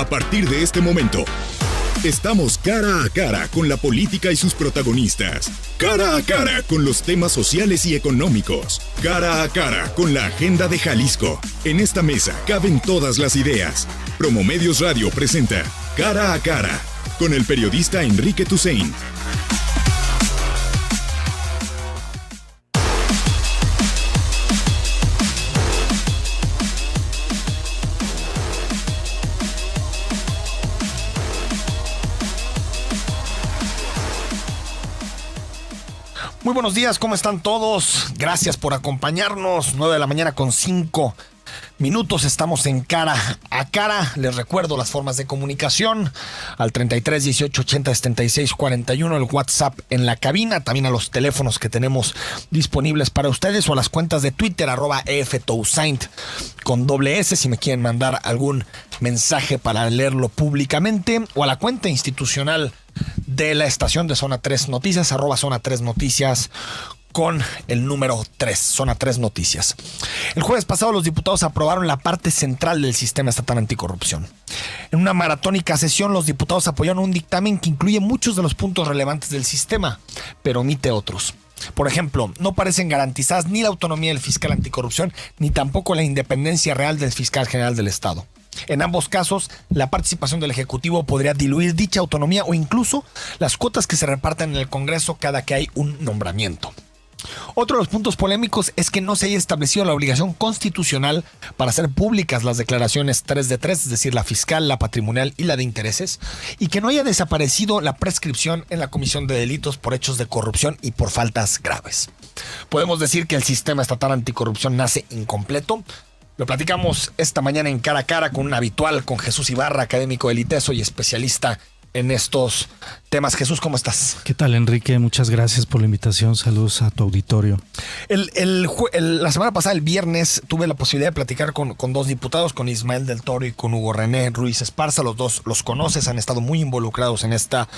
A partir de este momento, estamos cara a cara con la política y sus protagonistas. Cara a cara con los temas sociales y económicos. Cara a cara con la agenda de Jalisco. En esta mesa caben todas las ideas. Promomedios Radio presenta Cara a cara con el periodista Enrique Tusain. Muy buenos días, ¿cómo están todos? Gracias por acompañarnos. 9 de la mañana con 5 minutos. Estamos en Cara a Cara. Les recuerdo las formas de comunicación al 33 18 80 76 41, el WhatsApp en la cabina, también a los teléfonos que tenemos disponibles para ustedes o a las cuentas de Twitter @EFTousaint con ss si me quieren mandar algún mensaje para leerlo públicamente, o a la cuenta institucional de la estación de Zona 3 Noticias, @Zona 3 Noticias con el número 3, Zona 3 Noticias. El jueves pasado los diputados aprobaron la parte central del sistema estatal anticorrupción. En una maratónica sesión los diputados apoyaron un dictamen que incluye muchos de los puntos relevantes del sistema, pero omite otros. Por ejemplo, no parecen garantizadas ni la autonomía del fiscal anticorrupción, ni tampoco la independencia real del fiscal general del Estado. En ambos casos, la participación del Ejecutivo podría diluir dicha autonomía o incluso las cuotas que se reparten en el Congreso cada que hay un nombramiento. Otro de los puntos polémicos es que no se haya establecido la obligación constitucional para hacer públicas las declaraciones 3 de 3, es decir, la fiscal, la patrimonial y la de intereses, y que no haya desaparecido la prescripción en la comisión de delitos por hechos de corrupción y por faltas graves. Podemos decir que el sistema estatal anticorrupción nace incompleto. Lo platicamos esta mañana en Cara a Cara con un habitual, con Jesús Ibarra, académico del ITESO y especialista en estos temas. Jesús, ¿cómo estás? ¿Qué tal, Enrique? Muchas gracias por la invitación. Saludos a tu auditorio. La semana pasada, el viernes, tuve la posibilidad de platicar con dos diputados, con Ismael del Toro y con Hugo René Ruiz Esparza. Los dos los conoces, han estado muy involucrados en esta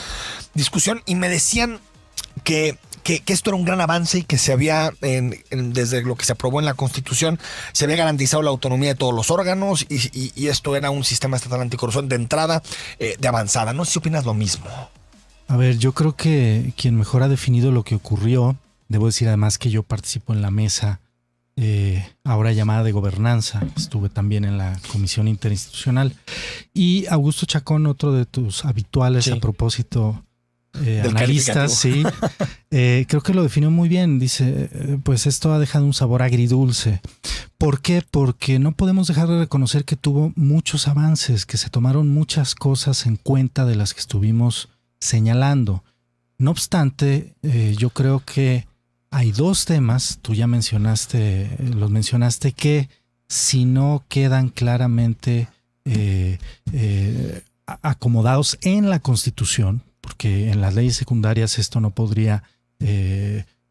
discusión y me decían que esto era un gran avance y que se había, desde lo que se aprobó en la Constitución, se había garantizado la autonomía de todos los órganos y esto era un sistema estatal anticorrupción de entrada, de avanzada. No sé si opinas lo mismo. A ver, yo creo que quien mejor ha definido lo que ocurrió, debo decir además que yo participo en la mesa ahora llamada de gobernanza, estuve también en la comisión interinstitucional, y Augusto Chacón, otro de tus habituales, sí, a propósito, analistas, sí, creo que lo definió muy bien. Dice, pues esto ha dejado un sabor agridulce. ¿Por qué? Porque no podemos dejar de reconocer que tuvo muchos avances, que se tomaron muchas cosas en cuenta de las que estuvimos señalando. No obstante, yo creo que hay dos temas, tú ya los mencionaste, que si no quedan claramente acomodados en la Constitución, porque en las leyes secundarias esto no podría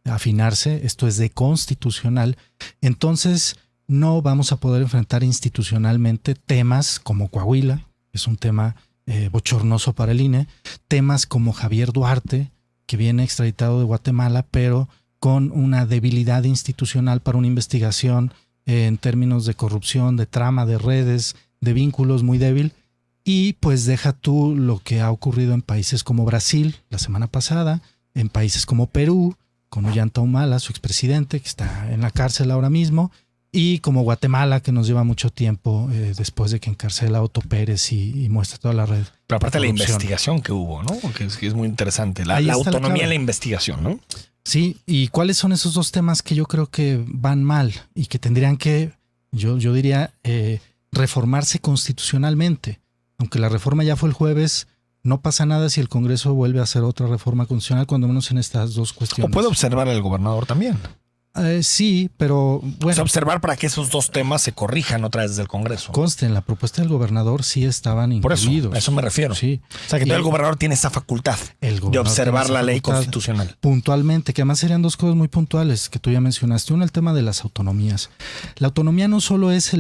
afinarse, esto es de constitucional, entonces no vamos a poder enfrentar institucionalmente temas como Coahuila, que es un tema bochornoso para el INE, temas como Javier Duarte, que viene extraditado de Guatemala, pero con una debilidad institucional para una investigación en términos de corrupción, de trama, de redes, de vínculos muy débil. Y pues deja tú lo que ha ocurrido en países como Brasil la semana pasada, en países como Perú, con Ollanta Humala, su expresidente, que está en la cárcel ahora mismo, y como Guatemala, que nos lleva mucho tiempo después de que encarcela a Otto Pérez y muestra toda la red. Pero aparte de la investigación que hubo, ¿no? Que es muy interesante, la autonomía en la investigación, ¿no? Sí, y ¿cuáles son esos dos temas que yo creo que van mal y que tendrían que, yo diría, reformarse constitucionalmente? Aunque la reforma ya fue el jueves, no pasa nada si el Congreso vuelve a hacer otra reforma constitucional, cuando menos en estas dos cuestiones. O puede observar el gobernador también. Sí, pero bueno. O sea, observar para que esos dos temas se corrijan otra vez desde el Congreso. Conste, en la propuesta del gobernador sí estaban incluidos. Por eso me refiero. Sí. O sea, que todo el gobernador tiene esa facultad de observar la ley constitucional. Puntualmente, que además serían dos cosas muy puntuales que tú ya mencionaste. Uno, el tema de las autonomías. La autonomía no solo es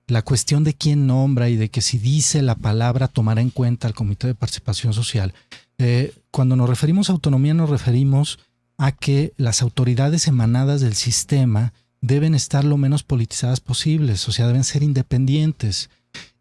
la cuestión de quién nombra y de que si dice la palabra tomará en cuenta el Comité de Participación Social. Cuando nos referimos a autonomía nos referimos a que las autoridades emanadas del sistema deben estar lo menos politizadas posibles, o sea, deben ser independientes.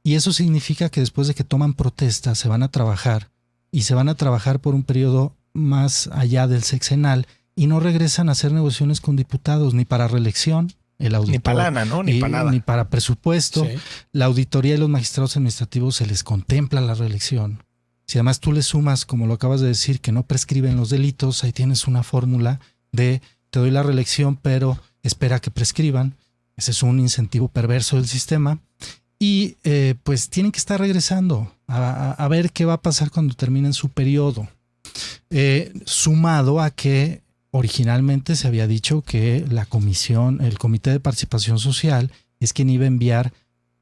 Y eso significa que después de que toman protesta se van a trabajar y se van a trabajar por un periodo más allá del sexenal y no regresan a hacer negociaciones con diputados ni para reelección, el auditor, ni para lana, ¿no? Ni para nada. Ni para presupuesto. Sí. La auditoría y los magistrados administrativos se les contempla la reelección. Si además tú le sumas, como lo acabas de decir, que no prescriben los delitos, ahí tienes una fórmula de te doy la reelección, pero espera que prescriban. Ese es un incentivo perverso del sistema. Y pues tienen que estar regresando a ver qué va a pasar cuando terminen su periodo. Sumado a que originalmente se había dicho que la comisión, el Comité de Participación Social, es quien iba a enviar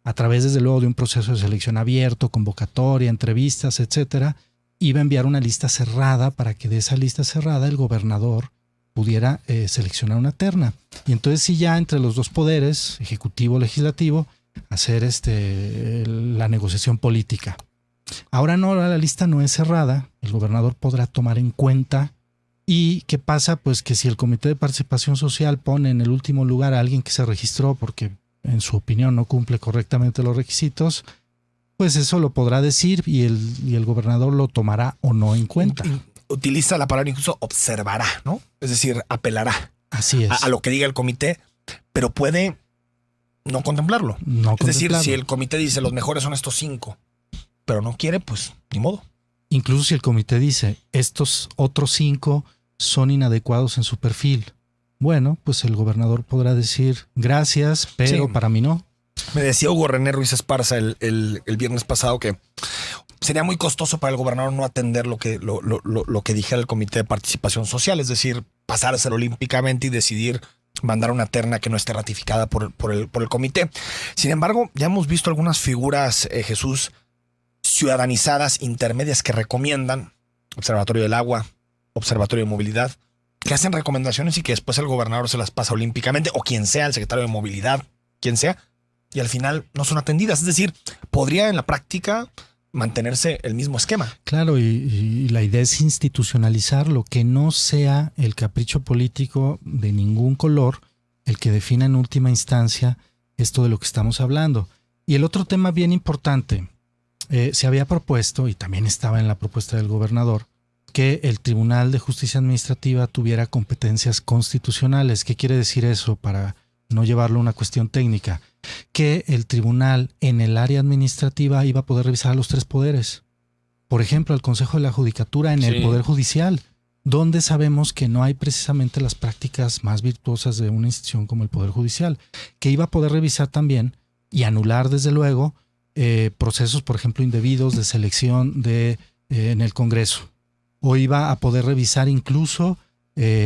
a través, desde luego, de un proceso de selección abierto, convocatoria, entrevistas, etcétera, iba a enviar una lista cerrada para que de esa lista cerrada el gobernador pudiera seleccionar una terna. Y entonces sí, ya entre los dos poderes, ejecutivo, legislativo, hacer la negociación política. Ahora no, la lista no es cerrada, el gobernador podrá tomar en cuenta. ¿Y qué pasa? Pues que si el Comité de Participación Social pone en el último lugar a alguien que se registró porque en su opinión no cumple correctamente los requisitos, pues eso lo podrá decir y el gobernador lo tomará o no en cuenta. Utiliza la palabra incluso observará, ¿no? Es decir, apelará. Así es. A lo que diga el comité, pero puede no contemplarlo. Es decir, si el comité dice los mejores son estos 5, pero no quiere, pues ni modo. Incluso si el comité dice estos otros 5 son inadecuados en su perfil, bueno, pues el gobernador podrá decir gracias, pero sí, para mí no. Me decía Hugo René Ruiz Esparza el viernes pasado que sería muy costoso para el gobernador no atender lo que dijera el Comité de Participación Social, es decir, pasárselo olímpicamente y decidir mandar una terna que no esté ratificada por el comité. Sin embargo, ya hemos visto algunas figuras, Jesús, ciudadanizadas intermedias que recomiendan, Observatorio del Agua, Observatorio de Movilidad, que hacen recomendaciones y que después el gobernador se las pasa olímpicamente, o quien sea, el secretario de Movilidad, quien sea, y al final no son atendidas. Es decir, podría en la práctica mantenerse el mismo esquema. Claro, y la idea es institucionalizarlo, que no sea el capricho político de ningún color el que defina en última instancia esto de lo que estamos hablando. Y el otro tema bien importante, se había propuesto, y también estaba en la propuesta del gobernador, que el Tribunal de Justicia Administrativa tuviera competencias constitucionales. ¿Qué quiere decir eso? Para no llevarlo a una cuestión técnica, que el tribunal en el área administrativa iba a poder revisar a los 3 poderes. Por ejemplo, al Consejo de la Judicatura en el Poder Judicial, donde sabemos que no hay precisamente las prácticas más virtuosas de una institución como el Poder Judicial, que iba a poder revisar también y anular, desde luego, procesos, por ejemplo, indebidos de selección en el Congreso. O iba a poder revisar incluso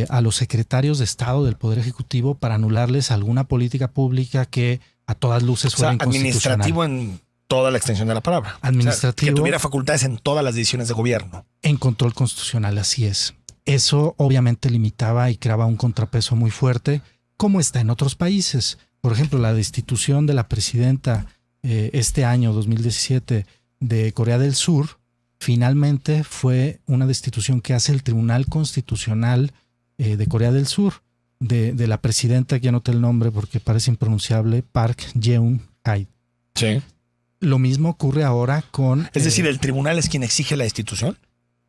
a los secretarios de Estado del Poder Ejecutivo para anularles alguna política pública que a todas luces fuera inconstitucional. Administrativo en toda la extensión de la palabra. Administrativo. Que tuviera facultades en todas las decisiones de gobierno. En control constitucional, así es. Eso obviamente limitaba y creaba un contrapeso muy fuerte, como está en otros países. Por ejemplo, la destitución de la presidenta este año, 2017, de Corea del Sur, finalmente fue una destitución que hace el Tribunal Constitucional de Corea del Sur, de la presidenta, que anoté el nombre porque parece impronunciable, Park Geun-hye. Sí. Lo mismo ocurre ahora con... Es decir, ¿el tribunal es quien exige la destitución?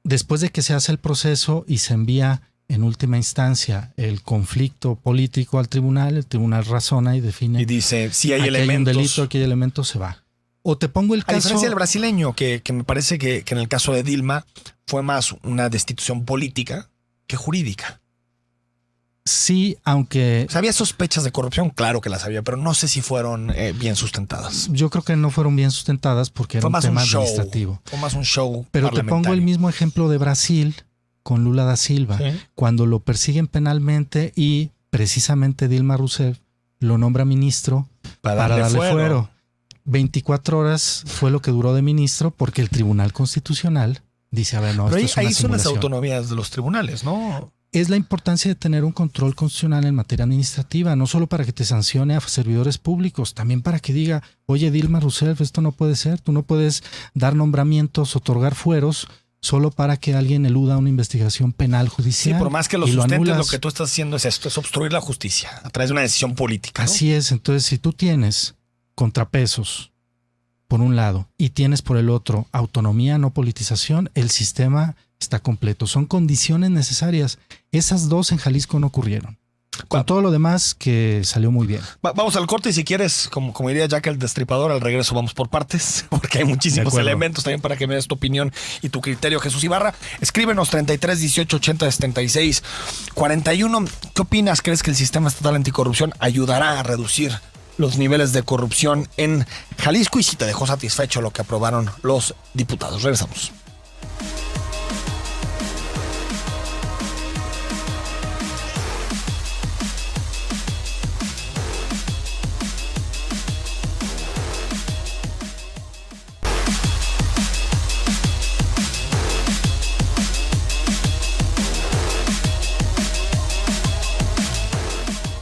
Después de que se hace el proceso y se envía en última instancia el conflicto político al tribunal, el tribunal razona y define... Y dice, si hay aquí elementos... hay un delito, aquí hay elementos, se va. O te pongo el caso... A diferencia del brasileño, que me parece que en el caso de Dilma fue más una destitución política que jurídica. Sí, aunque... O sea, había sospechas de corrupción, claro que las había, pero no sé si fueron bien sustentadas. Yo creo que no fueron bien sustentadas porque era un tema administrativo. Fue más un show. Pero te pongo el mismo ejemplo de Brasil con Lula da Silva. ¿Sí? Cuando lo persiguen penalmente y precisamente Dilma Rousseff lo nombra ministro para darle fuero. 24 horas fue lo que duró de ministro porque el Tribunal Constitucional dice, a ver, no, pero esto es una ahí son las simulación. autonomías de los tribunales, ¿no? Es la importancia de tener un control constitucional en materia administrativa, no solo para que te sancione a servidores públicos, también para que diga, oye, Dilma Rousseff, esto no puede ser, tú no puedes dar nombramientos, otorgar fueros solo para que alguien eluda una investigación penal judicial. Sí, por más que lo sustentes, lo que tú estás haciendo es esto, es obstruir la justicia a través de una decisión política, ¿no? Así es, entonces si tú tienes contrapesos por un lado, y tienes por el otro autonomía, no politización, el sistema está completo. Son condiciones necesarias. Esas dos en Jalisco no ocurrieron. Con todo lo demás que salió muy bien. Vamos al corte y si quieres, como diría Jack el Destripador, al regreso vamos por partes, porque hay muchísimos elementos también para que me des tu opinión y tu criterio. Jesús Ibarra, escríbenos 33 18 80 76 41. ¿Qué opinas? ¿Crees que el sistema estatal anticorrupción ayudará a reducir los niveles de corrupción en Jalisco? Y si te dejó satisfecho lo que aprobaron los diputados. Regresamos.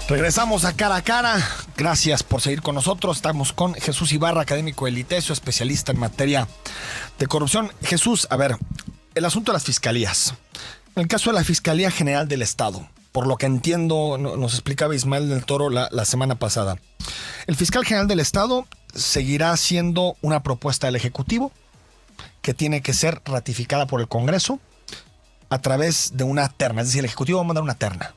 Regresamos a Cara a Cara. Gracias por seguir con nosotros. Estamos con Jesús Ibarra, académico del ITESO, especialista en materia de corrupción. Jesús, a ver, el asunto de las fiscalías. En el caso de la Fiscalía General del Estado, por lo que entiendo, nos explicaba Ismael del Toro la semana pasada, el fiscal general del Estado seguirá siendo una propuesta del Ejecutivo que tiene que ser ratificada por el Congreso a través de una terna. Es decir, el Ejecutivo va a mandar una terna.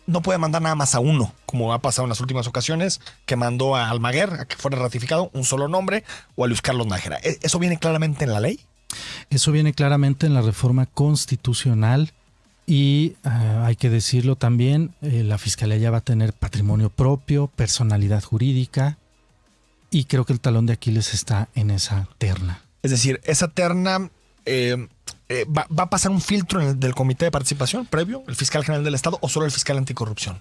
No puede mandar nada más a uno, como ha pasado en las últimas ocasiones, que mandó a Almaguer a que fuera ratificado un solo nombre, o a Luis Carlos Nájera. ¿Eso viene claramente en la ley? Eso viene claramente en la reforma constitucional y hay que decirlo también, la Fiscalía ya va a tener patrimonio propio, personalidad jurídica, y creo que el talón de Aquiles está en esa terna. Es decir, esa terna... ¿Va a pasar un filtro del comité de participación previo, el fiscal general del Estado, o solo el fiscal anticorrupción?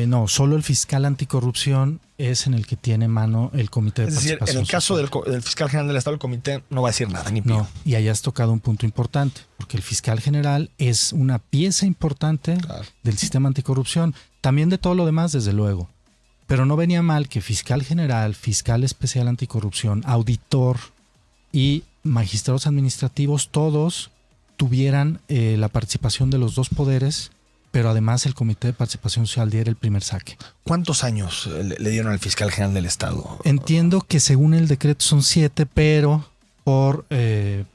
No, solo el fiscal anticorrupción es en el que tiene mano el comité de participación. Es decir, en el caso del fiscal general del Estado, el comité no va a decir nada, ni pío. No, y ahí has tocado un punto importante, porque el fiscal general es una pieza importante del sistema anticorrupción, también de todo lo demás, desde luego. Pero no venía mal que fiscal general, fiscal especial anticorrupción, auditor y magistrados administrativos, todos tuvieran la participación de los dos poderes, pero además el comité de participación social diera el primer saque. ¿Cuántos años le dieron al fiscal general del Estado? Entiendo que según el decreto son 7, pero por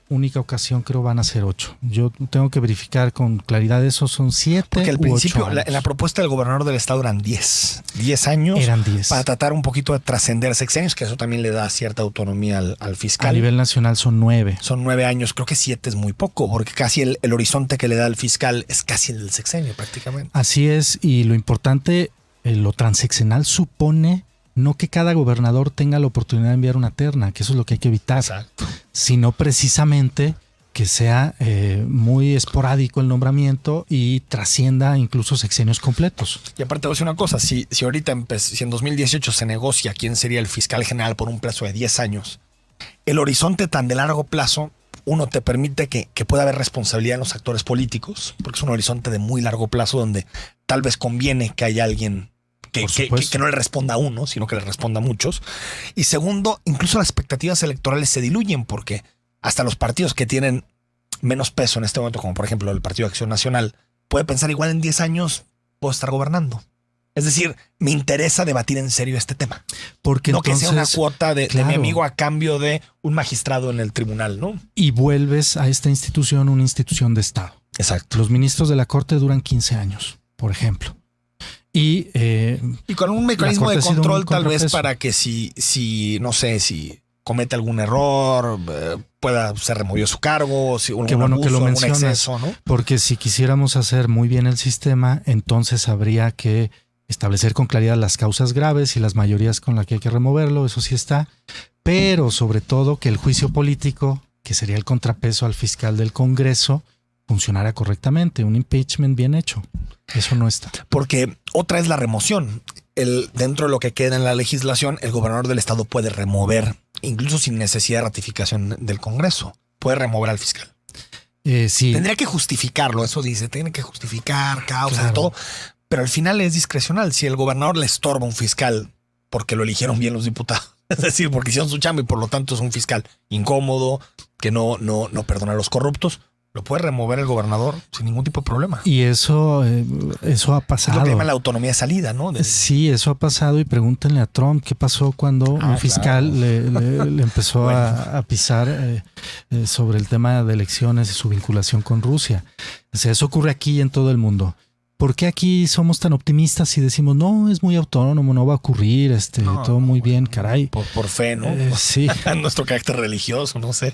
única ocasión creo van a ser 8. Yo tengo que verificar con claridad eso, son 7 Porque al principio en la propuesta del gobernador del Estado eran 10 años. Eran 10. Para tratar un poquito de trascender sexenios, que eso también le da cierta autonomía al fiscal. A nivel nacional son 9. Son 9 años, creo que 7 es muy poco, porque casi el horizonte que le da al fiscal es casi el del sexenio prácticamente. Así es, y lo importante, lo transeccional supone no que cada gobernador tenga la oportunidad de enviar una terna, que eso es lo que hay que evitar. Exacto. Sino precisamente que sea muy esporádico el nombramiento y trascienda incluso sexenios completos. Y aparte voy a decir una cosa, si ahorita si en 2018 se negocia quién sería el fiscal general por un plazo de 10 años, el horizonte tan de largo plazo, uno te permite que pueda haber responsabilidad en los actores políticos, porque es un horizonte de muy largo plazo donde tal vez conviene que haya alguien que no le responda a uno, sino que le responda a muchos. Y segundo, incluso las expectativas electorales se diluyen porque hasta los partidos que tienen menos peso en este momento, como por ejemplo el Partido de Acción Nacional, puede pensar igual en 10 años puedo estar gobernando. Es decir, me interesa debatir en serio este tema. Porque no entonces, que sea una cuota de mi amigo a cambio de un magistrado en el tribunal, ¿no? Y vuelves a esta institución una institución de Estado. Exacto. Los ministros de la Corte duran 15 años, por ejemplo. Y con un mecanismo de control tal vez para que si no sé, si comete algún error, pueda ser removido su cargo, si qué bueno abuso, que lo mencionas, exceso, ¿no? Porque si quisiéramos hacer muy bien el sistema, entonces habría que establecer con claridad las causas graves y las mayorías con las que hay que removerlo, eso sí está, pero sobre todo que el juicio político, que sería el contrapeso al fiscal del Congreso, funcionara correctamente, un impeachment bien hecho. Eso no está. Porque otra es la remoción. Dentro de lo que queda en la legislación, el gobernador del estado puede remover, incluso sin necesidad de ratificación del Congreso, puede remover al fiscal. Sí. Tendría que justificarlo, eso dice, tiene que justificar causas y todo, pero al final es discrecional. Si el gobernador le estorba a un fiscal porque lo eligieron bien los diputados, es decir, porque hicieron su chamba y por lo tanto es un fiscal incómodo, que no perdona a los corruptos, Lo puede remover el gobernador sin ningún tipo de problema. Y eso ha Es lo pasado. que llaman la autonomía de salida, ¿no? Sí, eso ha pasado, y pregúntenle a Trump qué pasó cuando un fiscal claro. le empezó Bueno. a pisar sobre el tema de elecciones y su vinculación con Rusia. O sea, eso ocurre aquí y en todo el mundo. ¿Por qué aquí somos tan optimistas y decimos, no, es muy autónomo, no va a ocurrir, todo muy bien, caray? Por fe, ¿no? Sí. Nuestro carácter religioso, no sé.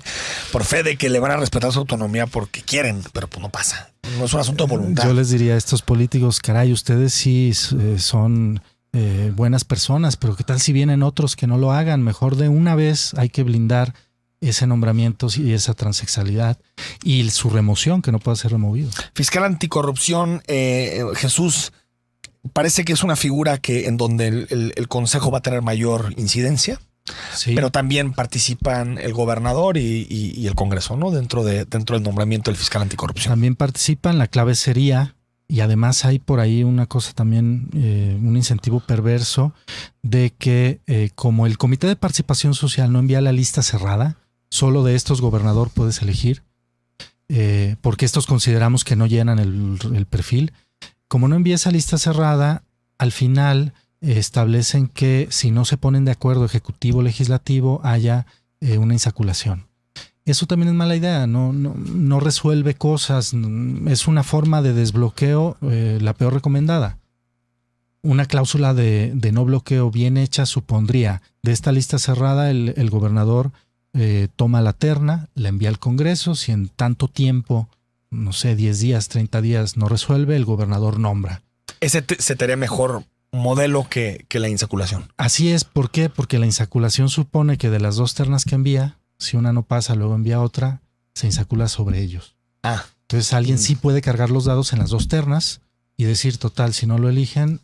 Por fe de que le van a respetar su autonomía porque quieren, pero pues no pasa. No es un asunto de voluntad. Yo les diría a estos políticos, caray, ustedes sí son buenas personas, pero ¿qué tal si vienen otros que no lo hagan? Mejor de una vez hay que blindar ese nombramiento y esa transexualidad y su remoción, que no pueda ser removido. Fiscal anticorrupción, Jesús, parece que es una figura que en donde el Consejo va a tener mayor incidencia, Sí. pero también participan el gobernador y el Congreso, ¿no? Dentro del nombramiento del fiscal anticorrupción. También participan, la clave sería, y además hay por ahí una cosa también, un incentivo perverso de que como el Comité de Participación Social no envía la lista cerrada, solo de estos gobernador puedes elegir, porque estos consideramos que no llenan el perfil. Como no envía esa lista cerrada, al final establecen que si no se ponen de acuerdo ejecutivo o legislativo, haya una insaculación. Eso también es mala idea, no resuelve cosas, es una forma de desbloqueo, la peor recomendada. Una cláusula de no bloqueo bien hecha supondría, de esta lista cerrada, el gobernador toma la terna, la envía al Congreso, si en tanto tiempo, no sé, 10 días, 30 días no resuelve, el gobernador nombra. Ese se te haría mejor modelo que la insaculación. Así es, ¿por qué? Porque la insaculación supone que de las 2 ternas que envía, si una no pasa, luego envía otra, se insacula sobre ellos. Entonces alguien sí puede cargar los dados en las 2 ternas y decir, total, si no lo eligen,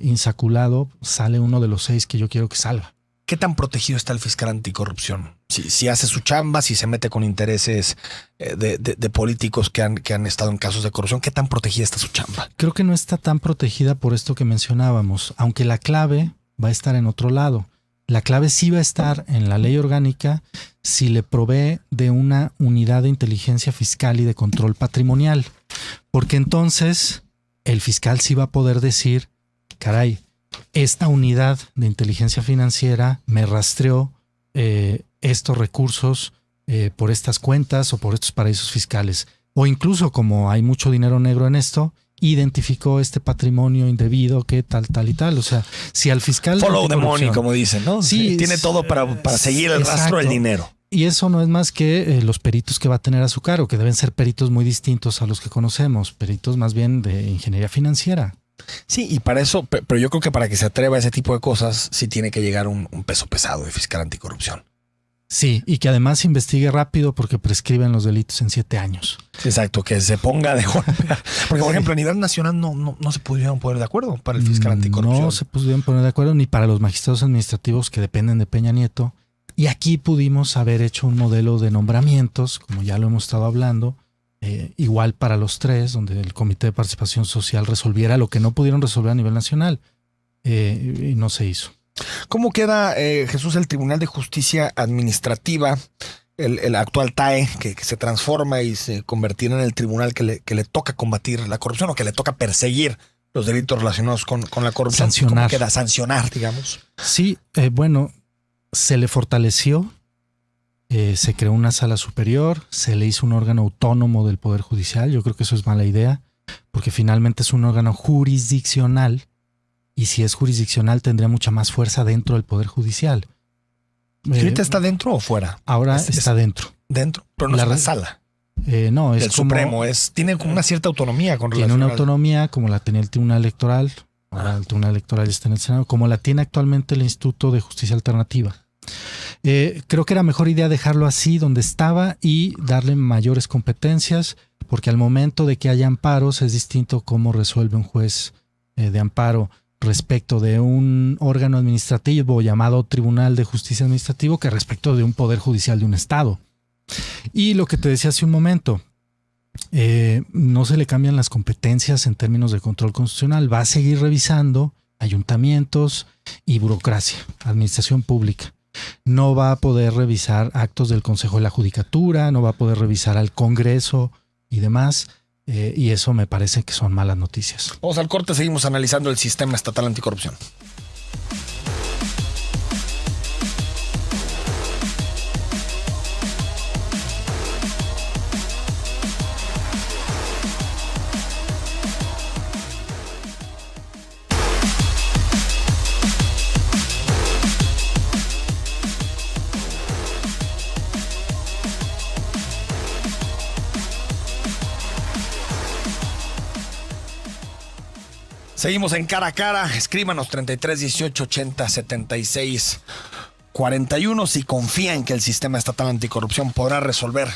insaculado, sale uno de los 6 que yo quiero que salga. ¿Qué tan protegido está el fiscal anticorrupción? Si hace su chamba, si se mete con intereses de políticos que han estado en casos de corrupción, ¿qué tan protegida está su chamba? Creo que no está tan protegida por esto que mencionábamos, aunque la clave va a estar en otro lado. La clave sí va a estar en la ley orgánica si le provee de una unidad de inteligencia fiscal y de control patrimonial, porque entonces el fiscal sí va a poder decir, caray, esta unidad de inteligencia financiera me rastreó estos recursos por estas cuentas o por estos paraísos fiscales. O incluso, como hay mucho dinero negro en esto, identificó este patrimonio indebido que tal y tal. O sea, si al fiscal... Follow the money, como dicen, ¿no? Sí, tiene todo para seguir el rastro del dinero. Y eso no es más que los peritos que va a tener a su cargo, que deben ser peritos muy distintos a los que conocemos, peritos más bien de ingeniería financiera. Sí, y para eso, pero yo creo que para que se atreva a ese tipo de cosas, sí tiene que llegar un peso pesado de fiscal anticorrupción. Sí, y que además investigue rápido porque prescriben los delitos en 7 años. Exacto, que se ponga de golpe. Porque, por ejemplo, a nivel nacional no se pudieron poner de acuerdo para el fiscal anticorrupción. No se pudieron poner de acuerdo ni para los magistrados administrativos que dependen de Peña Nieto. Y aquí pudimos haber hecho un modelo de nombramientos, como ya lo hemos estado hablando, igual para los 3, donde el Comité de Participación Social resolviera lo que no pudieron resolver a nivel nacional. Y no se hizo. ¿Cómo queda, Jesús, el Tribunal de Justicia Administrativa, el actual TAE, que se transforma y se convertirá en el tribunal que le toca combatir la corrupción o que le toca perseguir los delitos relacionados con la corrupción? Sancionar. ¿Cómo queda? Sancionar, digamos. Sí, bueno, se le fortaleció, se creó una sala superior, se le hizo un órgano autónomo del Poder Judicial. Yo creo que eso es mala idea, porque finalmente es un órgano jurisdiccional. Y si es jurisdiccional, tendría mucha más fuerza dentro del Poder Judicial. ¿Ahorita está dentro o fuera? Ahora está dentro. Dentro, pero no es la sala. No, es el como, Supremo. Tiene una cierta autonomía con relación. Tiene una autonomía como la tenía el Tribunal Electoral. Ahora el Tribunal Electoral está en el Senado, como la tiene actualmente el Instituto de Justicia Alternativa. Creo que era mejor idea dejarlo así donde estaba y darle mayores competencias, porque al momento de que haya amparos es distinto cómo resuelve un juez de amparo respecto de un órgano administrativo llamado Tribunal de Justicia Administrativo que respecto de un poder judicial de un estado. Y lo que te decía hace un momento, no se le cambian las competencias en términos de control constitucional, va a seguir revisando ayuntamientos y burocracia, administración pública. No va a poder revisar actos del Consejo de la Judicatura, no va a poder revisar al Congreso y demás. Y eso me parece que son malas noticias. Vamos al corte, seguimos analizando el sistema estatal anticorrupción. Seguimos en Cara a Cara. Escríbanos 33 18 80 76 41 si confía en que el sistema estatal anticorrupción podrá resolver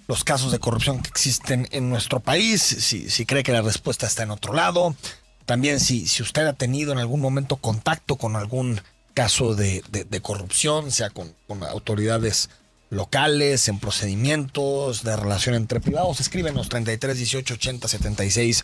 los casos de corrupción que existen en nuestro país, si cree que la respuesta está en otro lado. También si usted ha tenido en algún momento contacto con algún caso de corrupción, sea con autoridades locales, en procedimientos de relación entre privados. Escríbenos 33 18 80 76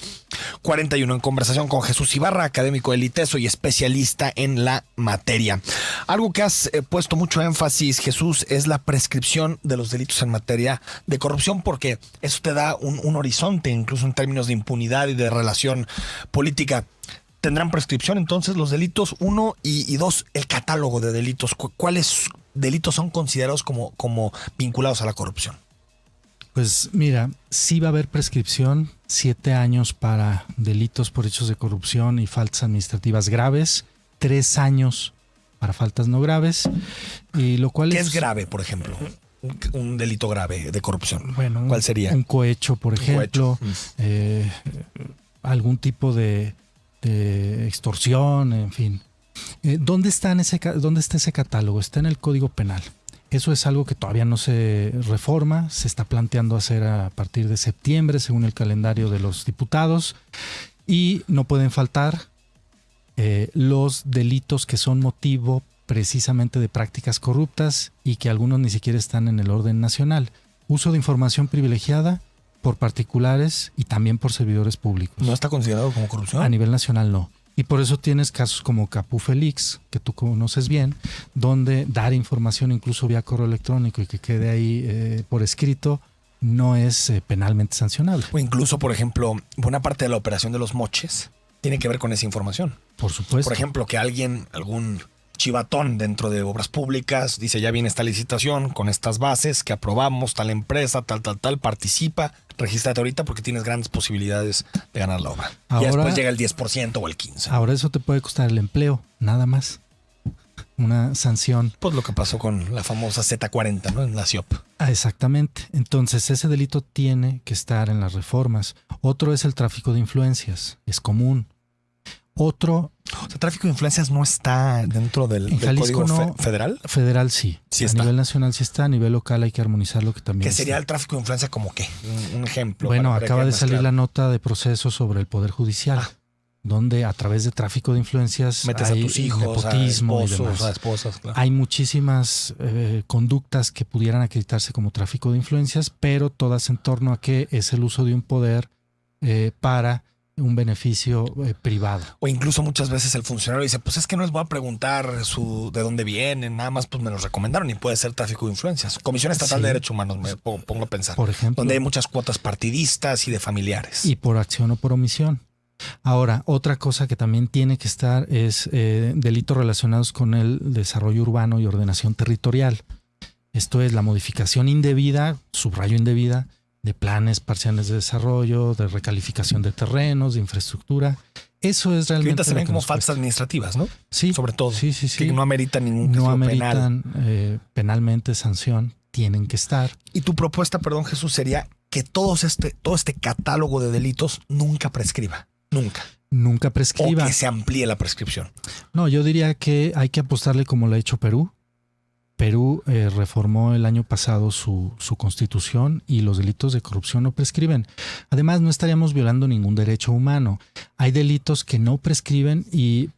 41 en conversación con Jesús Ibarra, académico del ITESO y especialista en la materia. Algo que has puesto mucho énfasis, Jesús, es la prescripción de los delitos en materia de corrupción, porque eso te da un horizonte, incluso en términos de impunidad y de relación política. ¿Tendrán prescripción entonces los delitos? 1 y 2, el catálogo de delitos. ¿Cuáles delitos son considerados como vinculados a la corrupción? Pues mira, sí va a haber prescripción, 7 años para delitos por hechos de corrupción y faltas administrativas graves, 3 años para faltas no graves, y lo cual ¿Qué es grave, por ejemplo? Un delito grave de corrupción. Bueno, ¿cuál sería? Un cohecho, por ejemplo, algún tipo de extorsión, en fin. ¿Dónde está ese catálogo? Está en el Código Penal. Eso es algo que todavía no se reforma, se está planteando hacer a partir de septiembre, según el calendario de los diputados, y no pueden faltar los delitos que son motivo precisamente de prácticas corruptas y que algunos ni siquiera están en el orden nacional. Uso de información privilegiada por particulares y también por servidores públicos. ¿No está considerado como corrupción? A nivel nacional no. Y por eso tienes casos como Capú Félix, que tú conoces bien, donde dar información incluso vía correo electrónico y que quede ahí por escrito no es penalmente sancionable. O incluso, por ejemplo, buena parte de la operación de los moches tiene que ver con esa información. Por supuesto. Por ejemplo, que algún chivatón dentro de obras públicas dice: ya viene esta licitación con estas bases que aprobamos, tal empresa, tal, participa, regístrate ahorita porque tienes grandes posibilidades de ganar la obra. Y después llega el 10% o el 15%. Ahora eso te puede costar el empleo, nada más. Una sanción. Pues lo que pasó con la famosa Z40, ¿no? En la CIOP. Exactamente. Entonces ese delito tiene que estar en las reformas. Otro es el tráfico de influencias. Es común. Otro... O sea, tráfico de influencias no está dentro del Jalisco Código Federal. Federal sí. Sí a está. nivel nacional sí está, a nivel local hay que armonizarlo, que también. ¿Qué sería el tráfico de influencia como qué? Un ejemplo. Bueno, acaba de salir la nota de proceso sobre el Poder Judicial, donde a través de tráfico de influencias metes hay a tus hijos, nepotismo a esposos, y demás. a esposas. Claro. Hay muchísimas conductas que pudieran acreditarse como tráfico de influencias, pero todas en torno a que es el uso de un poder para un beneficio privado. O incluso muchas veces el funcionario dice: pues es que no les voy a preguntar de dónde vienen, nada más pues me los recomendaron, y puede ser tráfico de influencias. Comisión Estatal de Derechos Humanos, me pongo a pensar. Por ejemplo. Donde hay muchas cuotas partidistas y de familiares. Y por acción o por omisión. Ahora, otra cosa que también tiene que estar es delitos relacionados con el desarrollo urbano y ordenación territorial. Esto es la modificación indebida, subrayo indebida, de planes parciales de desarrollo, de recalificación de terrenos, de infraestructura. Eso es realmente... Ahorita se ven como faltas administrativas, ¿no? Sí. Sobre todo. Sí. Que no ameritan ningún castigo penal. No penal. ameritan penalmente sanción. Tienen que estar. Y tu propuesta, perdón, Jesús, sería que todo este catálogo de delitos nunca prescriba. Nunca prescriba. O que se amplíe la prescripción. No, yo diría que hay que apostarle como lo ha hecho Perú. Perú reformó el año pasado su constitución y los delitos de corrupción no prescriben. Además, no estaríamos violando ningún derecho humano. Hay delitos que no prescriben y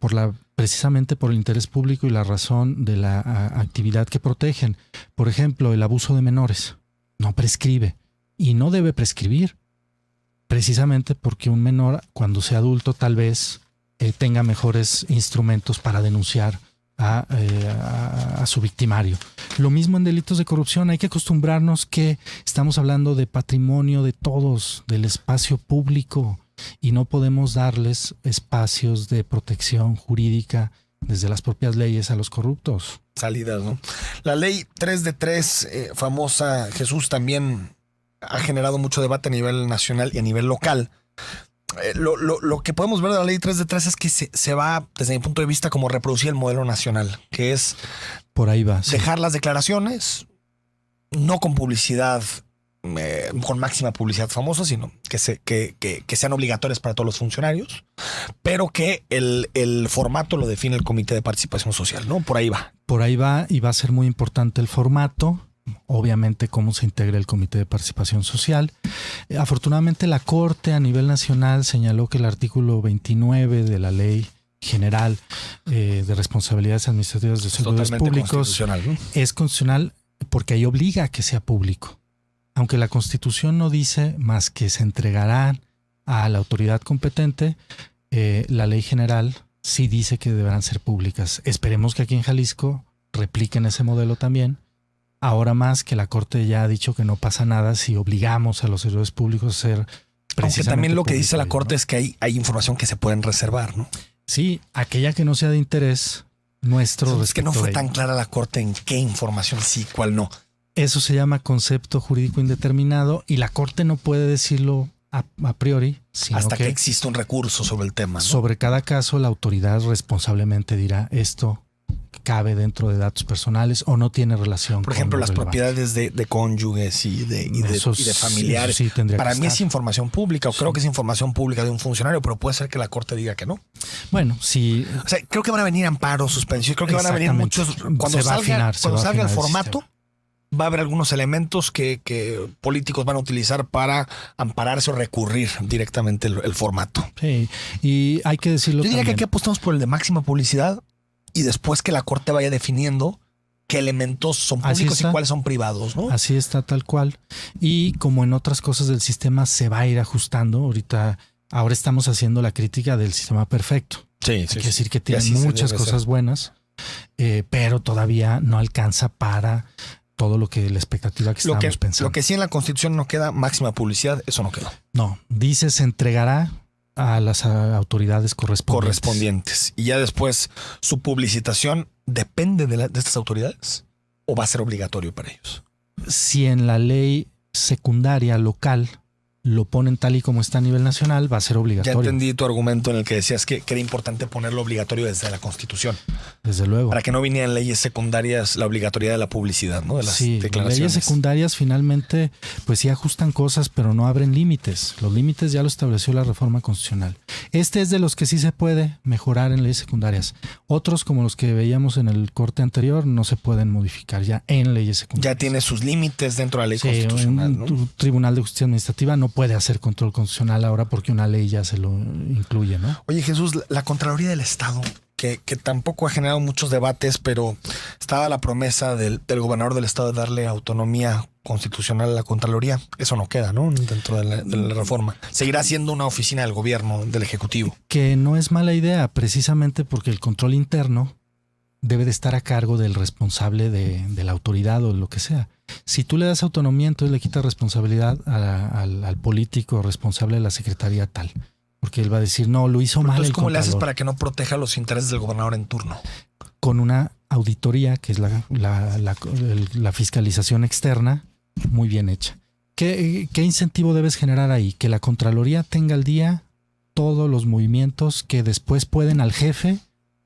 precisamente por el interés público y la razón de la actividad que protegen. Por ejemplo, el abuso de menores no prescribe y no debe prescribir, precisamente porque un menor, cuando sea adulto, tal vez tenga mejores instrumentos para denunciar a su victimario. Lo mismo en delitos de corrupción. Hay que acostumbrarnos que estamos hablando de patrimonio de todos, del espacio público, y no podemos darles espacios de protección jurídica desde las propias leyes a los corruptos. Salidas, ¿no? La ley 3 de 3, famosa, Jesús, también ha generado mucho debate a nivel nacional y a nivel local. Lo que podemos ver de la ley 3 de 3 es que se va, desde mi punto de vista, como reproducir el modelo nacional, que es por ahí va, sí, dejar las declaraciones, no con publicidad, con máxima publicidad famosa, sino que sean obligatorias para todos los funcionarios, pero que el formato lo define el Comité de Participación Social, ¿no? Por ahí va. Por ahí va, y va a ser muy importante el formato. Obviamente, cómo se integra el Comité de Participación Social. Afortunadamente, la Corte a nivel nacional señaló que el artículo 29 de la Ley General de Responsabilidades Administrativas de Servidores Públicos ¿no? Es constitucional porque ahí obliga a que sea público. Aunque la Constitución no dice más que se entregarán a la autoridad competente, la Ley General sí dice que deberán ser públicas. Esperemos que aquí en Jalisco repliquen ese modelo también. Ahora más que la Corte ya ha dicho que no pasa nada si obligamos a los servidores públicos a ser precisamente. Aunque también lo que dice la Corte, ¿no? Es que hay información que se pueden reservar, ¿no? Sí, aquella que no sea de interés nuestro. Es que no fue tan clara la Corte en qué información sí, cuál no. Eso se llama concepto jurídico indeterminado y la Corte no puede decirlo a priori, sino hasta que existe un recurso sobre el tema, ¿no? Sobre cada caso, la autoridad responsablemente dirá esto cabe dentro de datos personales o no tiene relación. Por ejemplo, las propiedades de cónyuges y de familiares. Sí, para mí es información pública, o creo que es información pública de un funcionario, pero puede ser que la Corte diga que no. Bueno, sí. O sea, creo que van a venir amparos, suspensiones, creo que van a venir muchos. Cuando salga el formato, va a haber algunos elementos que políticos van a utilizar para ampararse o recurrir directamente el formato. Sí, y hay que decirlo. Yo diría también. Que aquí apostamos por el de máxima publicidad y después que la Corte vaya definiendo qué elementos son públicos y cuáles son privados, ¿no? Así está, tal cual. Y como en otras cosas del sistema se va a ir ajustando. Ahora estamos haciendo la crítica del sistema perfecto. Sí, Quiere decir que tiene muchas cosas buenas, pero todavía no alcanza para todo lo que la expectativa que estábamos pensando. Lo que sí en la Constitución no queda máxima publicidad, eso no quedó. No, dice se entregará a las autoridades correspondientes. Y ya después su publicitación depende de estas autoridades o va a ser obligatorio para ellos. Si en la ley secundaria local lo ponen tal y como está a nivel nacional, va a ser obligatorio. Ya entendí tu argumento en el que decías que era importante ponerlo obligatorio desde la Constitución. Desde luego. Para que no vinieran leyes secundarias la obligatoriedad de la publicidad, ¿no? De las declaraciones. Las leyes secundarias finalmente pues sí ajustan cosas, pero no abren límites. Los límites ya lo estableció la reforma constitucional. Este es de los que sí se puede mejorar en leyes secundarias. Otros, como los que veíamos en el corte anterior, no se pueden modificar ya en leyes secundarias. Ya tiene sus límites dentro de la ley constitucional, ¿no? Un tribunal de justicia administrativa no puede hacer control constitucional ahora porque una ley ya se lo incluye, ¿no? Oye, Jesús, la Contraloría del Estado, que tampoco ha generado muchos debates, pero estaba la promesa del gobernador del Estado de darle autonomía constitucional a la Contraloría. Eso no queda, ¿no? Dentro de la reforma. Seguirá siendo una oficina del gobierno, del Ejecutivo. Que no es mala idea, precisamente porque el control interno debe de estar a cargo del responsable de la autoridad o de lo que sea. Si tú le das autonomía, entonces le quitas responsabilidad al político responsable de la secretaría tal. Porque él va a decir, no, lo hizo mal el ¿cómo contador. le haces para que no proteja los intereses del gobernador en turno? Con una auditoría, que es la fiscalización externa, muy bien hecha. ¿Qué incentivo debes generar ahí? Que la Contraloría tenga al día todos los movimientos que después pueden al jefe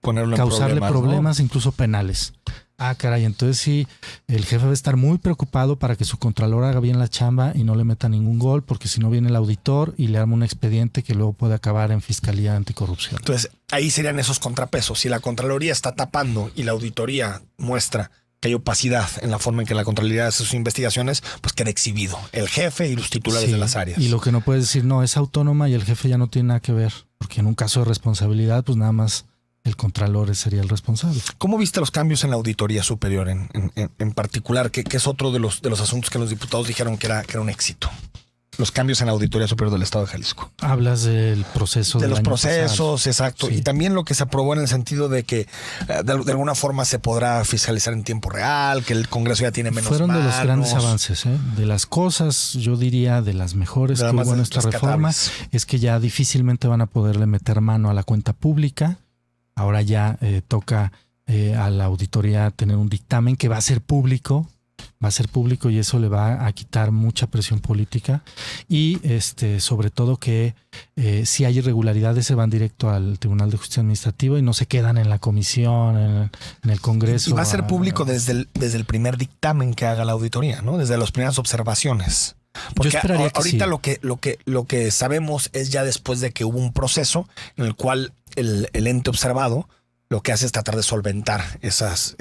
causarle problemas, ¿no? Incluso penales. Ah, caray, entonces sí, el jefe va a estar muy preocupado para que su contralor haga bien la chamba y no le meta ningún gol, porque si no viene el auditor y le arma un expediente que luego puede acabar en Fiscalía Anticorrupción. Entonces, ahí serían esos contrapesos. Si la Contraloría está tapando y la auditoría muestra que hay opacidad en la forma en que la Contraloría hace sus investigaciones, pues queda exhibido el jefe y los titulares de las áreas. Y lo que no puedes decir, no, es autónoma y el jefe ya no tiene nada que ver, porque en un caso de responsabilidad, pues nada más el contralor sería el responsable. ¿Cómo viste los cambios en la auditoría superior en particular? Que es otro de los asuntos que los diputados dijeron que era un éxito. los cambios en la Auditoría Superior del Estado de Jalisco. Hablas del proceso de del los año procesos, pasado. exacto. Sí. Y también lo que se aprobó en el sentido de que de alguna forma se podrá fiscalizar en tiempo real, que el Congreso ya tiene menos Fueron manos. de los grandes avances, ¿eh? De las cosas, yo diría, de las mejores que hubo en esta reforma, es que ya difícilmente van a poderle meter mano a la cuenta pública. Ahora ya toca a la auditoría tener un dictamen que va a ser público y eso le va a quitar mucha presión política y sobre todo que si hay irregularidades se van directo al Tribunal de Justicia Administrativa y no se quedan en la comisión, en el Congreso. Y va a ser público desde el primer dictamen que haga la auditoría, ¿no? Desde las primeras observaciones. Porque ahorita sí. lo que sabemos es ya después de que hubo un proceso en el cual el ente observado lo que hace es tratar de solventar esas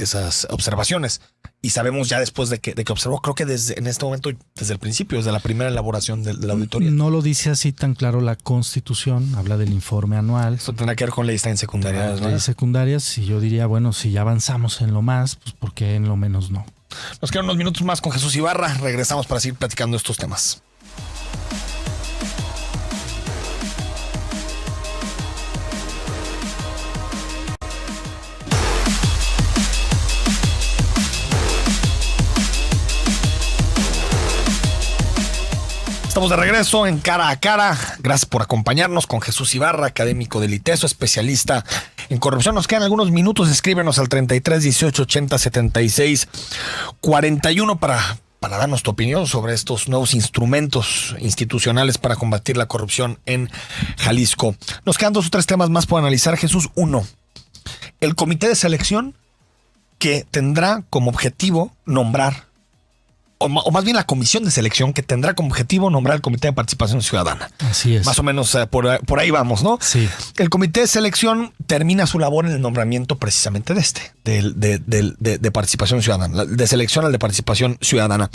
observaciones. Y sabemos ya después de que observó, creo que en este momento, desde el principio, desde la primera elaboración de la auditoría. No lo dice así tan claro la Constitución, habla del informe anual. Esto tendrá que ver con leyes también secundarias, ¿no? Leyes secundarias, y yo diría, bueno, si ya avanzamos en lo más, pues ¿por qué en lo menos no? Nos quedan unos minutos más con Jesús Ibarra. Regresamos para seguir platicando estos temas. Estamos de regreso en Cara a Cara. Gracias por acompañarnos con Jesús Ibarra, académico del ITESO, especialista en corrupción. Nos quedan algunos minutos. Escríbenos al 33 18 80 76 41 para darnos tu opinión sobre estos nuevos instrumentos institucionales para combatir la corrupción en Jalisco. Nos quedan 2 o 3 temas más por analizar, Jesús. 1, el comité de selección que tendrá como objetivo nombrar, o más bien la comisión de selección que tendrá como objetivo nombrar el Comité de Participación Ciudadana. Así es. Más o menos por ahí vamos, ¿no? Sí. El Comité de Selección termina su labor en el nombramiento precisamente de Participación Ciudadana, de selección al de Participación Ciudadana.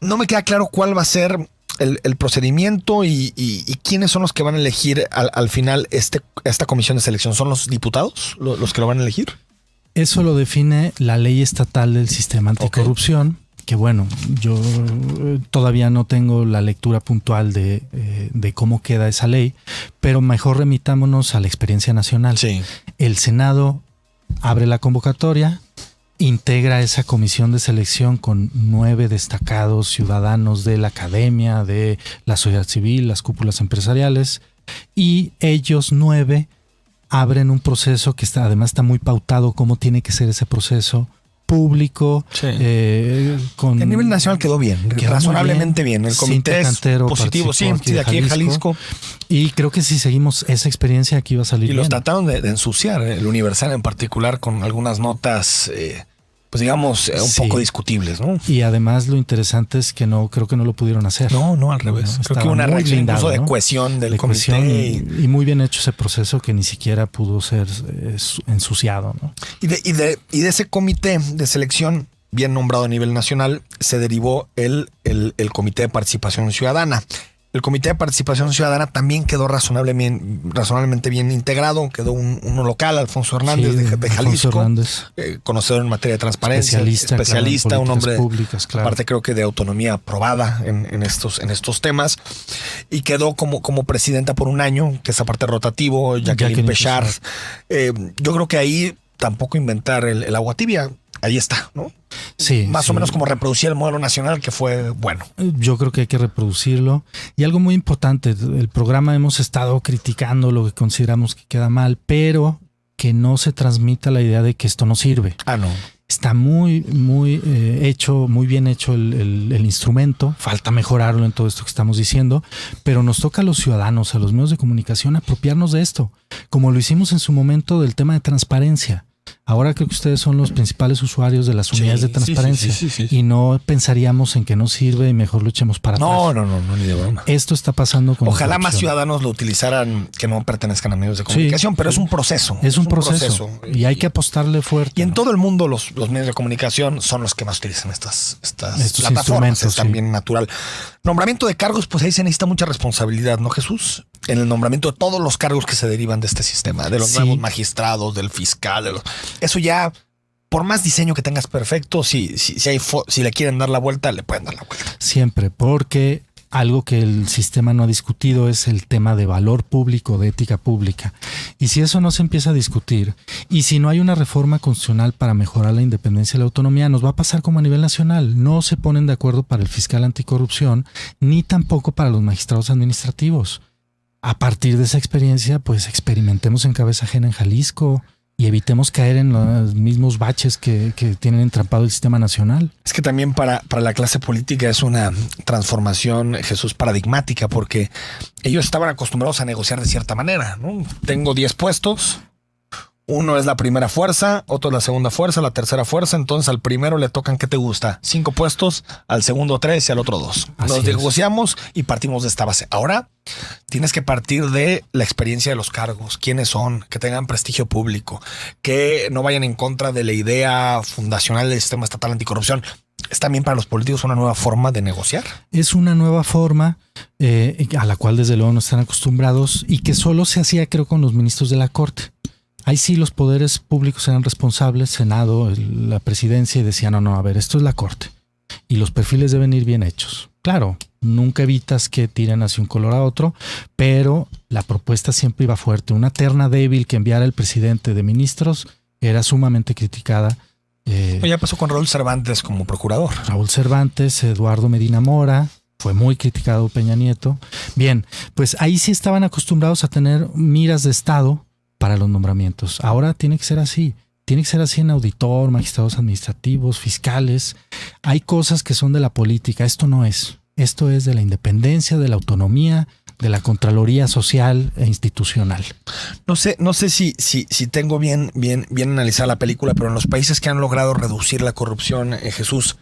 No me queda claro cuál va a ser el procedimiento y quiénes son los que van a elegir al final esta comisión de selección. ¿Son los diputados los que lo van a elegir? Eso lo define la ley estatal del sistema anticorrupción. Okay. Que bueno, yo todavía no tengo la lectura puntual de cómo queda esa ley, pero mejor remitámonos a la experiencia nacional. Sí. El Senado abre la convocatoria, integra esa comisión de selección con 9 destacados ciudadanos de la academia, de la sociedad civil, las cúpulas empresariales, y ellos 9 abren un proceso que además está muy pautado cómo tiene que ser ese proceso público. Sí. A nivel nacional quedó bien, razonablemente bien. El comité es positivo, sí, de aquí en Jalisco. Y creo que si seguimos esa experiencia aquí va a salir bien. Y los trataron de ensuciar, el Universal en particular, con algunas notas pues digamos, un poco discutibles, ¿no? Y además lo interesante es que creo que no lo pudieron hacer. No, al revés. Creo que hubo una reacción incluso de cohesión del comité. Y muy bien hecho ese proceso que ni siquiera pudo ser ensuciado, ¿no? Y de ese comité de selección bien nombrado a nivel nacional se derivó el Comité de Participación Ciudadana. El Comité de Participación Ciudadana también quedó razonablemente bien integrado. Quedó uno local, Alfonso Hernández, de Jalisco, conocedor en materia de transparencia, especialista, claro, un hombre públicas, claro. Aparte creo que de autonomía probada en estos temas. Y quedó como presidenta por un año, que es aparte rotativo, Jacqueline Pechard. Yo creo que ahí tampoco inventar el agua tibia. Ahí está, ¿no? Sí. Más o menos como reproducir el modelo nacional, que fue bueno. Yo creo que hay que reproducirlo. Y algo muy importante, el programa hemos estado criticando lo que consideramos que queda mal, pero que no se transmita la idea de que esto no sirve. No. Está muy bien hecho el instrumento. Falta mejorarlo en todo esto que estamos diciendo, pero nos toca a los ciudadanos, a los medios de comunicación, apropiarnos de esto, como lo hicimos en su momento del tema de transparencia. Ahora creo que ustedes son los principales usuarios de las unidades de transparencia y no pensaríamos en que no sirve y mejor lo echemos para atrás. No, ni de broma. Esto está pasando con Ojalá más ciudadanos lo utilizaran que no pertenezcan a medios de comunicación, pero es un proceso. Es un proceso y hay que apostarle fuerte. Y en todo el mundo los medios de comunicación son los que más utilizan estas plataformas. Es también natural. Nombramiento de cargos, pues ahí se necesita mucha responsabilidad, ¿no, Jesús? En el nombramiento de todos los cargos que se derivan de este sistema, de los nuevos magistrados, del fiscal, eso ya, por más diseño que tengas perfecto, si le quieren dar la vuelta, le pueden dar la vuelta. Siempre, porque algo que el sistema no ha discutido es el tema de valor público, de ética pública. Y si eso no se empieza a discutir, y si no hay una reforma constitucional para mejorar la independencia y la autonomía, nos va a pasar como a nivel nacional. No se ponen de acuerdo para el fiscal anticorrupción, ni tampoco para los magistrados administrativos. A partir de esa experiencia, pues experimentemos en cabeza ajena en Jalisco y evitemos caer en los mismos baches que tienen entrampado el sistema nacional. Es que también para la clase política es una transformación, Jesús, paradigmática, porque ellos estaban acostumbrados a negociar de cierta manera, ¿no? Tengo 10 puestos, uno es la primera fuerza, otro es la segunda fuerza, la tercera fuerza, entonces al primero le tocan, ¿qué te gusta? 5 puestos, al segundo 3 y al otro 2. Nos negociamos y partimos de esta base. Ahora tienes que partir de la experiencia de los cargos, quiénes son, que tengan prestigio público, que no vayan en contra de la idea fundacional del sistema estatal anticorrupción. ¿Es también para los políticos una nueva forma de negociar? Es una nueva forma a la cual desde luego no están acostumbrados y que solo se hacía, creo, con los ministros de la Corte. Ahí sí los poderes públicos eran responsables, Senado, la presidencia, y decían, no, a ver, esto es la Corte y los perfiles deben ir bien hechos. Claro, nunca evitas que tiren hacia un color a otro, pero la propuesta siempre iba fuerte. Una terna débil que enviara el presidente de ministros era sumamente criticada. Ya pasó con Raúl Cervantes como procurador. Raúl Cervantes, Eduardo Medina Mora, fue muy criticado Peña Nieto. Bien, pues ahí sí estaban acostumbrados a tener miras de Estado para los nombramientos. Ahora tiene que ser así. Tiene que ser así en auditor, magistrados administrativos, fiscales. Hay cosas que son de la política. Esto no es. Esto es de la independencia, de la autonomía, de la Contraloría Social e Institucional. No sé si tengo bien analizada la película, pero en los países que han logrado reducir la corrupción, Jesús,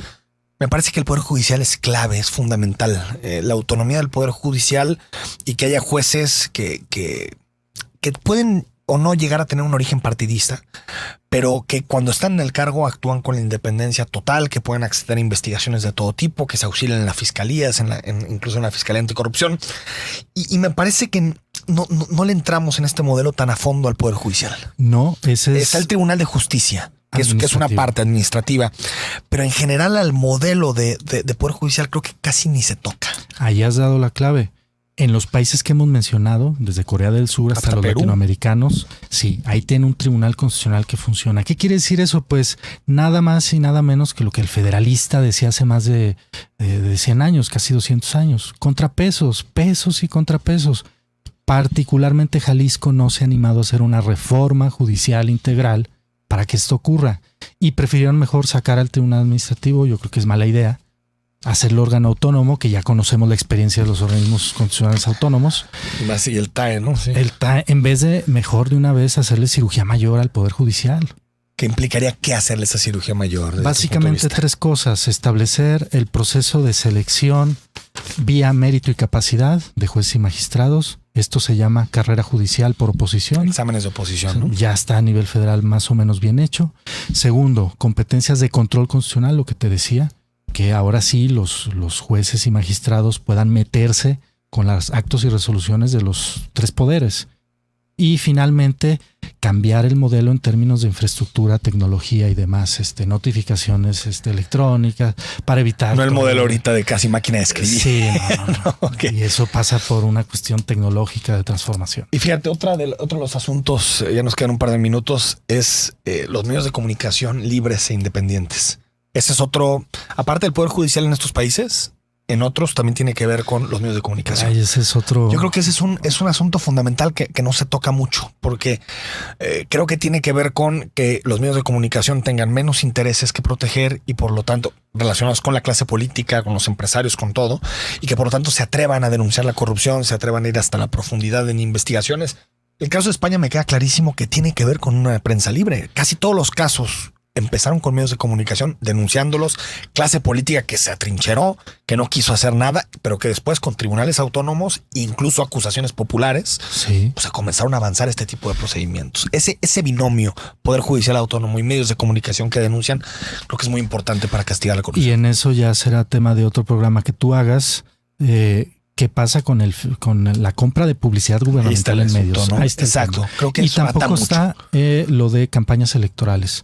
me parece que el Poder Judicial es clave, es fundamental. La autonomía del Poder Judicial y que haya jueces que pueden o no llegar a tener un origen partidista, pero que cuando están en el cargo actúan con la independencia total, que pueden acceder a investigaciones de todo tipo, que se auxilian en las fiscalías, incluso en la Fiscalía Anticorrupción. Y me parece que no le entramos en este modelo tan a fondo al Poder Judicial. No, ese es... Está el Tribunal de Justicia, que es una parte administrativa, pero en general al modelo de Poder Judicial creo que casi ni se toca. Ahí has dado la clave. En los países que hemos mencionado, desde Corea del Sur hasta los Perú, latinoamericanos, sí, ahí tiene un tribunal constitucional que funciona. ¿Qué quiere decir eso? Pues nada más y nada menos que lo que el federalista decía hace más de 100 años, casi 200 años. Contrapesos, pesos y contrapesos. Particularmente Jalisco no se ha animado a hacer una reforma judicial integral para que esto ocurra. Y prefirieron mejor sacar al tribunal administrativo, yo creo que es mala idea, hacerlo órgano autónomo, que ya conocemos la experiencia de los organismos constitucionales autónomos. Y más y el TAE, ¿no? Sí. El TAE, en vez de mejor de una vez hacerle cirugía mayor al Poder Judicial. ¿Qué implicaría qué hacerle esa cirugía mayor? Básicamente 3 cosas. Establecer el proceso de selección vía mérito y capacidad de jueces y magistrados. Esto se llama carrera judicial por oposición. Exámenes de oposición, ¿no? Ya está a nivel federal más o menos bien hecho. Segundo, competencias de control constitucional, lo que te decía, que ahora sí los jueces y magistrados puedan meterse con los actos y resoluciones de los 3 poderes. Y finalmente, cambiar el modelo en términos de infraestructura, tecnología y demás, notificaciones electrónicas, para evitar... No el modelo ahorita de casi máquina de escribir. Sí, no. Okay. Y eso pasa por una cuestión tecnológica de transformación. Y fíjate, otro de los asuntos, ya nos quedan un par de minutos, es los medios de comunicación libres e independientes. Ese es otro, aparte del Poder Judicial en estos países, en otros también tiene que ver con los medios de comunicación. Ay, ese es otro. Yo creo que ese es un asunto fundamental que no se toca mucho, porque creo que tiene que ver con que los medios de comunicación tengan menos intereses que proteger y por lo tanto relacionados con la clase política, con los empresarios, con todo, y que por lo tanto se atrevan a denunciar la corrupción, se atrevan a ir hasta la profundidad en investigaciones. El caso de España me queda clarísimo que tiene que ver con una prensa libre. Casi todos los casos empezaron con medios de comunicación denunciándolos, clase política que se atrincheró, que no quiso hacer nada, pero que después con tribunales autónomos, incluso acusaciones populares, sí, pues comenzaron a avanzar este tipo de procedimientos. Ese binomio, Poder Judicial Autónomo y medios de comunicación que denuncian, creo que es muy importante para castigar la corrupción. Y en eso ya será tema de otro programa que tú hagas. ¿Qué pasa con la compra de publicidad gubernamental en medios? ¿No? Ahí está. Exacto. Creo que y tampoco está lo de campañas electorales.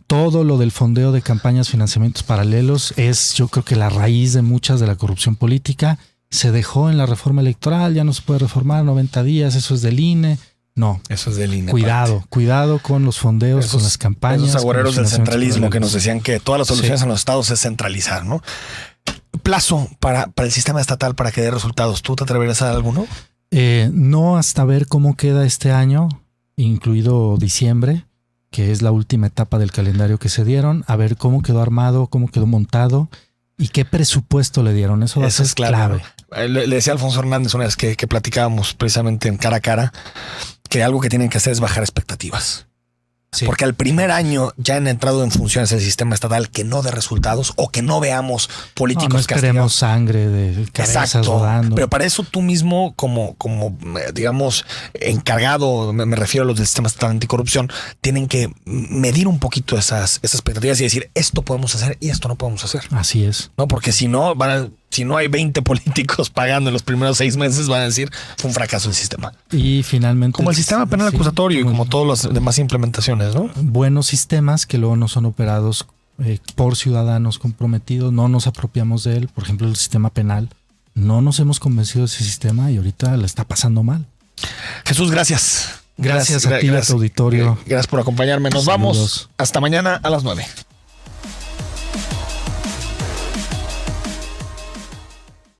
Todo lo del fondeo de campañas, financiamientos paralelos es, yo creo que la raíz de muchas de la corrupción política se dejó en la reforma electoral, ya no se puede reformar 90 días, eso es del INE. No. Eso es del INE. Cuidado con los fondeos, con las campañas. Esos aguereros del centralismo que nos decían que todas las soluciones en los estados es centralizar, ¿no? Plazo para el sistema estatal para que dé resultados. ¿Tú te atreverías a dar alguno? No, hasta ver cómo queda este año, incluido diciembre, que es la última etapa del calendario que se dieron, a ver cómo quedó armado, cómo quedó montado y qué presupuesto le dieron. Eso va a ser clave. Le decía Alfonso Hernández una vez que platicábamos precisamente en Cara a Cara que algo que tienen que hacer es bajar expectativas. Sí. Porque al primer año ya han entrado en funciones el sistema estatal que no dé resultados o que no veamos políticos no esperemos sangre de cabezas rodando. Pero para eso tú mismo como digamos encargado, me refiero a los del sistema estatal anticorrupción, tienen que medir un poquito esas expectativas y decir esto podemos hacer y esto no podemos hacer. Así es. No, porque si no si no hay 20 políticos pagando en los primeros 6 meses, van a decir fue un fracaso el sistema. Y finalmente... Como el sistema penal acusatorio y como todas las demás implementaciones, ¿no? Buenos sistemas que luego no son operados por ciudadanos comprometidos, no nos apropiamos de él. Por ejemplo, el sistema penal. No nos hemos convencido de ese sistema y ahorita le está pasando mal. Jesús, gracias. Gracias a ti, a tu auditorio. Gracias por acompañarme. Nos vamos. Hasta mañana a las 9.